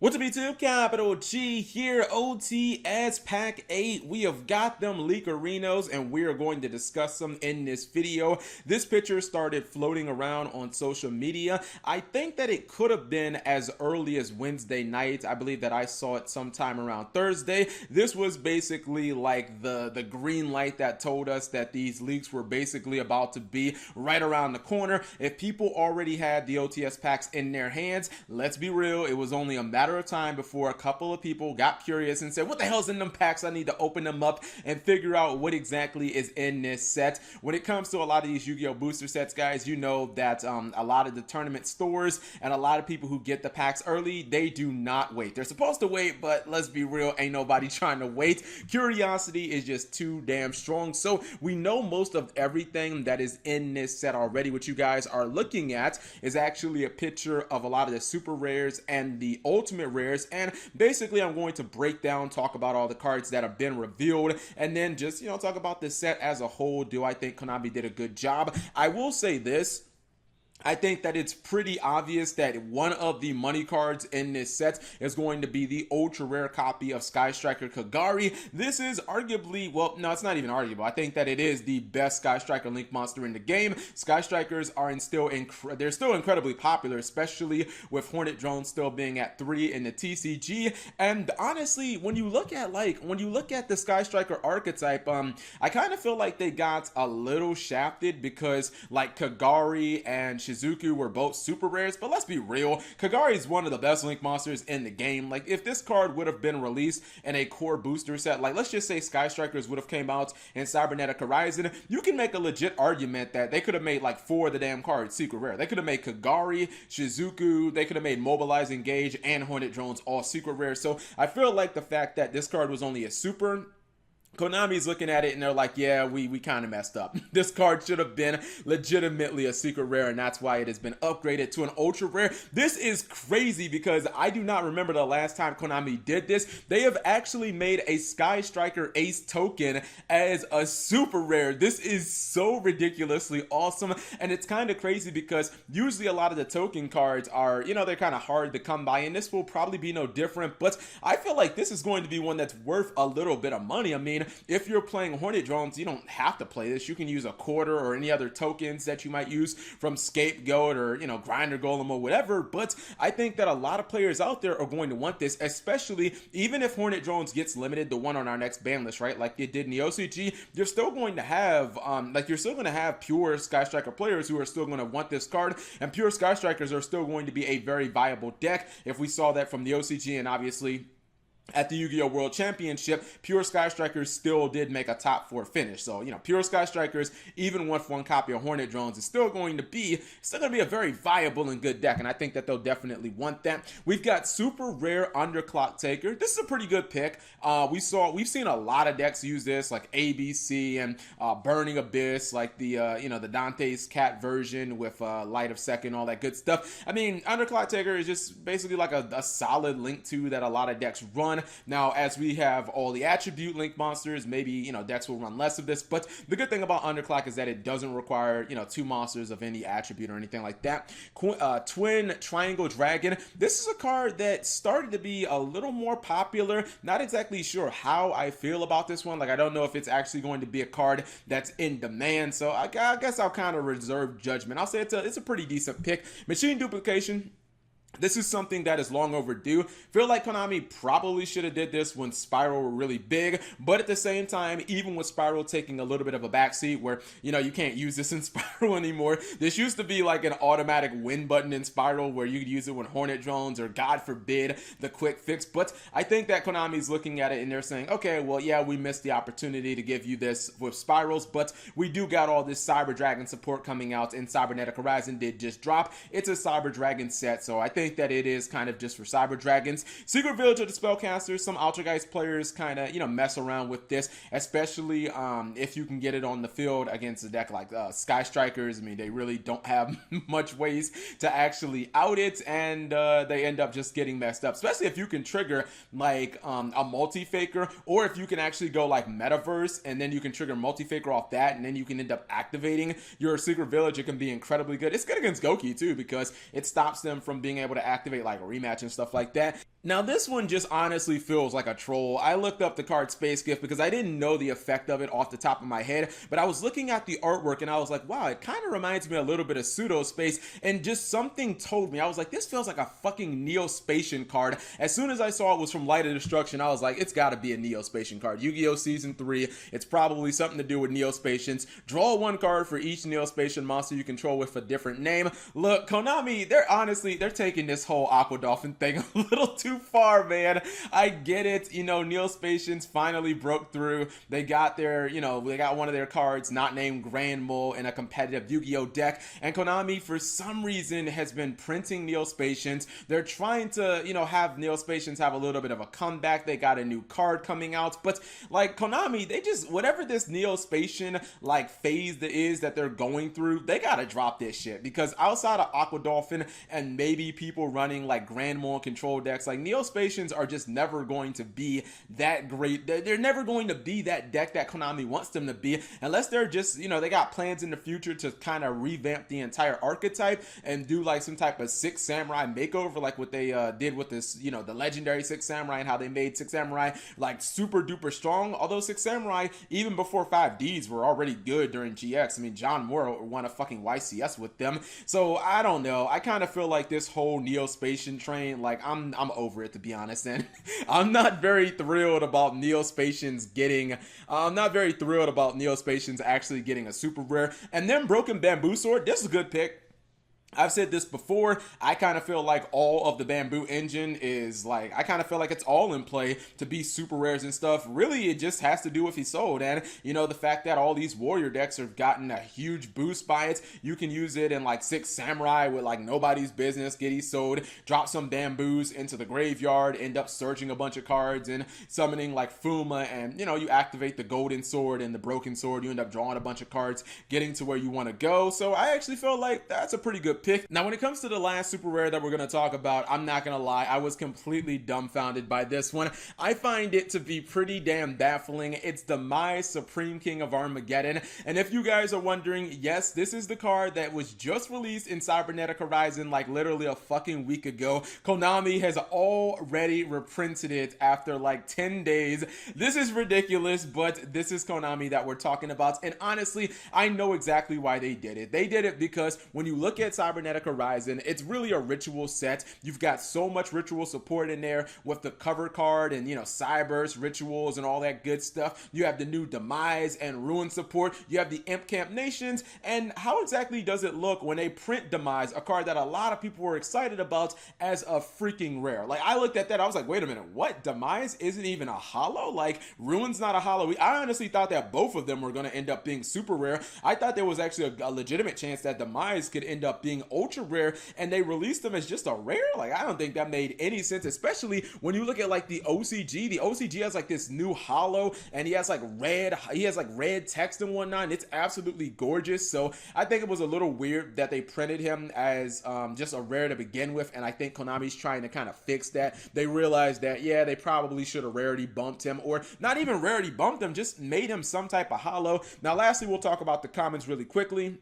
What's up YouTube? Capital G here, OTS Pack 8. We have got them leakerinos and we are going to discuss them in this video. This picture started floating around on social media. I think that it could have been as early as Wednesday night. I believe that I saw it sometime around Thursday. This was basically like the green light that told us that these leaks were basically about to be right around the corner. If people already had the OTS packs in their hands, let's be real, it was only a matter of time before a couple of people got curious and said, what the hell's in them packs? I need to open them up and figure out what exactly is in this set. When it comes to a lot of these Yu-Gi-Oh booster sets, guys, you know that a lot of the tournament stores and a lot of people who get the packs early, they do not wait. They're supposed to wait, but let's be real, ain't nobody trying to wait. Curiosity is just too damn strong. So we know most of everything that is in this set already. What you guys are looking at is actually a picture of a lot of the super rares and the ultimate rares, and basically I'm going to break down, talk about all the cards that have been revealed, and then just, you know, talk about the set as a whole. Do I think Konami did a good job? I will say this: I think that it's pretty obvious that one of the money cards in this set is going to be the ultra rare copy of Striker Kagari. This is arguably, well, no, it's not even arguable. I think that it is the best Striker Link monster in the game. Strikers are they're still incredibly popular, especially with Hornet Drone still being at 3 in the TCG. And honestly, when you look at the Striker archetype, I kind of feel like they got a little shafted because like Kagari and Shizuku were both super rares, but let's be real, Kagari is one of the best Link monsters in the game. Like, if this card would have been released in a core booster set, like let's just say Sky Strikers would have came out in Cybernetic Horizon, you can make a legit argument that they could have made like 4 of the damn cards secret rare. They could have made Kagari, Shizuku, they could have made Mobilizing Gauge and Hornet Drones all secret rare. So I feel like the fact that this card was only a super, Konami's looking at it and they're like, yeah, we kind of messed up. This card should have been legitimately a secret rare, and that's why it has been upgraded to an ultra rare. This is crazy because I do not remember the last time Konami did this. They have actually made a Sky Striker Ace token as a super rare. This is so ridiculously awesome, and it's kind of crazy because usually a lot of the token cards are, you know, they're kind of hard to come by, and this will probably be no different, but I feel like this is going to be one that's worth a little bit of money. I mean, if you're playing Hornet Drones, you don't have to play this. You can use a quarter or any other tokens that you might use from Scapegoat or, you know, Grinder Golem or whatever. But I think that a lot of players out there are going to want this, especially even if Hornet Drones gets limited to 1 on our next ban list, right? Like it did in the OCG, you're still going to have, pure Sky Striker players who are still going to want this card, and pure Sky Strikers are still going to be a very viable deck. If we saw that from the OCG, and obviously at the Yu-Gi-Oh! World Championship, pure Sky Strikers still did make a top 4 finish. So, you know, pure Sky Strikers, even with 1 copy of Hornet Drones, is still going to be a very viable and good deck, and I think that they'll definitely want that. We've got super rare Underclock Taker. This is a pretty good pick. We've seen a lot of decks use this, like ABC and Burning Abyss, like the the Dante's Cat version with Light of Second, all that good stuff. I mean, Underclock Taker is just basically like a solid Link 2 that a lot of decks run. Now, as we have all the attribute Link monsters, maybe, you know, decks will run less of this, but the good thing about Underclock is that it doesn't require, you know, 2 monsters of any attribute or anything like that. Twin Triangle Dragon. This is a card that started to be a little more popular. Not exactly sure how I feel about this one. Like, I don't know if it's actually going to be a card that's in demand, so I guess I'll kind of reserve judgment. I'll say it's a pretty decent pick. Machine Duplication. This is something that is long overdue. Feel like Konami probably should have did this when Spiral were really big, but at the same time, even with Spiral taking a little bit of a backseat where, you know, you can't use this in Spiral anymore. This used to be like an automatic win button in Spiral where you could use it when Hornet Drones or, God forbid, the quick fix. But I think that Konami's looking at it and they're saying, okay, well, yeah, we missed the opportunity to give you this with Spirals, but we do got all this Cyber Dragon support coming out, and Cybernetic Horizon did just drop. It's a Cyber Dragon set, so I think that it is kind of just for Cyber Dragons. Secret Village of the Spellcasters. Some Altergeist players kind of, you know, mess around with this, especially if you can get it on the field against a deck like Sky Strikers. I mean, they really don't have much ways to actually out it, and they end up just getting messed up, especially if you can trigger like a multi-faker, or if you can actually go like Metaverse and then you can trigger multi-faker off that, and then you can end up activating your Secret Village. It can be incredibly good. It's good against Goki too, because it stops them from being able to activate like a rematch and stuff like that. Now this one just honestly feels like a troll. I looked up the card Space Gift because I didn't know the effect of it off the top of my head, but I was looking at the artwork and I was like, wow, it kind of reminds me a little bit of Pseudo Space, and just something told me, I was like, this feels like a fucking Neospatian card. As soon as I saw it was from Light of Destruction, I was like, it's gotta be a Neospatian card. Yu-Gi-Oh! Season 3, it's probably something to do with Neospatians. Draw one card for each Neospatian monster you control with a different name. Look, Konami, they're taking this whole Aqua Dolphin thing a little too far, man. I get it. You know, Neospatians finally broke through. They got they got one of their cards not named Grand Mole in a competitive Yu-Gi-Oh deck, and Konami for some reason has been printing Neospatians. They're trying to, have Neospatians have a little bit of a comeback. They got a new card coming out, but like Konami, they just, whatever this Neospatian like phase that is that they're going through, they gotta drop this shit, because outside of Aqua Dolphin and maybe people running like Grand Mole control decks, like Neospatians are just never going to be that great. They're never going to be that deck that Konami wants them to be, unless they're just, they got plans in the future to kind of revamp the entire archetype and do like some type of Six Samurai makeover, like what they did with this, the legendary Six Samurai, and how they made Six Samurai like super duper strong. Although Six Samurai, even before 5Ds, were already good during GX. I mean, John Moore won a fucking YCS with them. So I don't know. I kind of feel like this whole Neospatian train, like I'm over it, to be honest, and I'm not very thrilled about Neospatians actually getting a super rare. And then Broken Bamboo Sword, this is a good pick. I've said this before, I kind of feel like all of the Bamboo engine is like, I kind of feel like it's all in play to be super rares and stuff. Really, it just has to do with Isolde, and the fact that all these warrior decks have gotten a huge boost by it. You can use it in like Six Samurai with like nobody's business, get Isolde, drop some Bamboos into the graveyard, end up searching a bunch of cards and summoning like Fuma, and you activate the Golden Sword and the Broken Sword, you end up drawing a bunch of cards, getting to where you want to go. So I actually feel like that's a pretty good pick. Now, when it comes to the last super rare that we're going to talk about, I'm not going to lie, I was completely dumbfounded by this one. I find it to be pretty damn baffling. It's Demise, Supreme King of Armageddon. And if you guys are wondering, yes, this is the card that was just released in Cybernetic Horizon like literally a fucking week ago. Konami has already reprinted it after like 10 days. This is ridiculous, but this is Konami that we're talking about. And honestly, I know exactly why they did it. They did it because when you look at Cybernetic Horizon, it's really a ritual set. You've got so much ritual support in there with the cover card and, Cybers, rituals, and all that good stuff. You have the new Demise and Ruin support. You have the Imp Camp Nations. And how exactly does it look when they print Demise, a card that a lot of people were excited about, as a freaking rare? Like, I looked at that, I was like, wait a minute, what? Demise isn't even a holo? Like, Ruin's not a holo. I honestly thought that both of them were going to end up being super rare. I thought there was actually a legitimate chance that Demise could end up being ultra rare, and they released them as just a rare. Like, I don't think that made any sense, especially when you look at like the OCG. The OCG has like this new holo, and he has like red text and whatnot, and it's absolutely gorgeous. So I think it was a little weird that they printed him as just a rare to begin with, and I think Konami's trying to kind of fix that. They realized that, yeah, they probably should have rarity bumped him, or not even rarity bumped him, just made him some type of holo. Now lastly, we'll talk about the comments really quickly.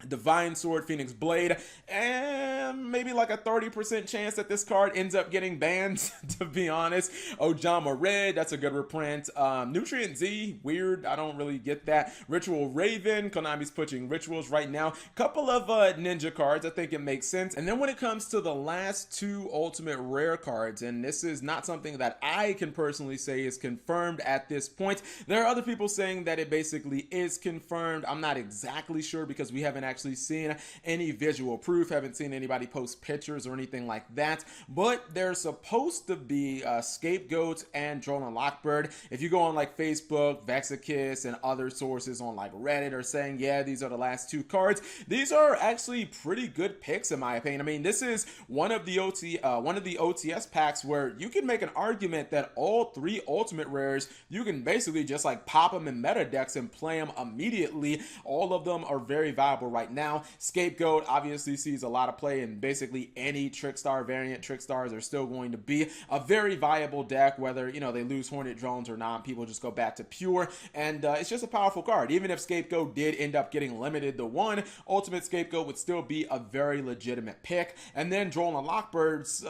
Divine Sword, Phoenix Blade, and maybe like a 30% chance that this card ends up getting banned, to be honest. Ojama Red, that's a good reprint. Nutrient Z, weird, I don't really get that. Ritual Raven, Konami's pushing rituals right now. Couple of ninja cards, I think it makes sense. And then when it comes to the last two ultimate rare cards, and this is not something that I can personally say is confirmed at this point. There are other people saying that it basically is confirmed. I'm not exactly sure because we haven't actually seen any visual proof, haven't seen anybody post pictures or anything like that, but there's supposed to be Scapegoat and Drolan Lockbird. If you go on like Facebook, Vexakis, and other sources on like Reddit are saying, yeah, these are the last two cards. These are actually pretty good picks in my opinion. I mean, this is one of the OTS packs where you can make an argument that all three ultimate rares, you can basically just like pop them in meta decks and play them immediately. All of them are very viable right now. Scapegoat obviously sees a lot of play in basically any Trickstar variant. Trickstars are still going to be a very viable deck, whether, you know, they lose Hornet Drones or not. People just go back to pure, and it's just a powerful card. Even if Scapegoat did end up getting limited to 1, Ultimate Scapegoat would still be a very legitimate pick. And then Droll and Lockbirds,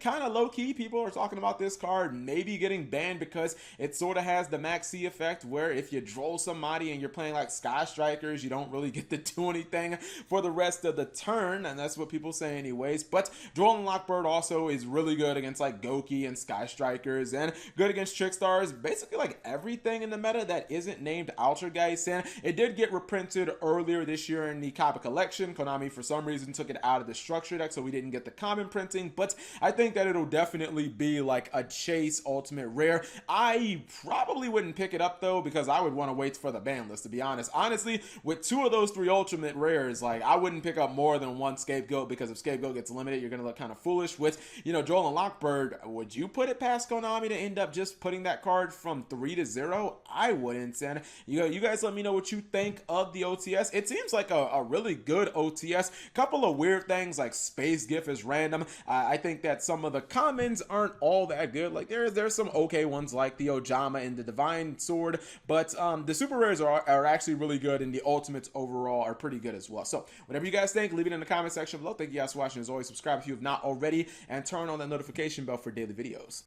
kind of low-key. People are talking about this card maybe getting banned because it sort of has the Max C effect, where if you Droll somebody and you're playing like Sky Strikers, you don't really get to do anything for the rest of the turn, and that's what people say anyways. But Droll and Lockbird also is really good against like Goki and Sky Strikers, and good against Trickstars, basically like everything in the meta that isn't named Altergeist. And it did get reprinted earlier this year in the copy collection. Konami for some reason took it out of the structure deck, so we didn't get the common printing, but I think that it'll definitely be like a chase ultimate rare. I probably wouldn't pick it up though, because I would want to wait for the ban list, to be honest. Honestly, with 2 of those 3 ultimate rares, like I wouldn't pick up more than 1 Scapegoat, because if Scapegoat gets limited, you're gonna look kind of foolish. With, you know, Droll and Lockbird, would you put it past Konami to end up just putting that card from 3 to 0? I wouldn't. And you guys let me know what you think of the OTS. It seems like a really good OTS. Couple of weird things like Space Gift is random. I think that some of the commons aren't all that good. Like there's some okay ones like the Ojama and the Divine Sword, but the super rares are actually really good, and the ultimates overall are pretty good as well. So whatever you guys think, leave it in the comment section below. Thank you guys for watching. As always, subscribe if you have not already, and turn on that notification bell for daily videos.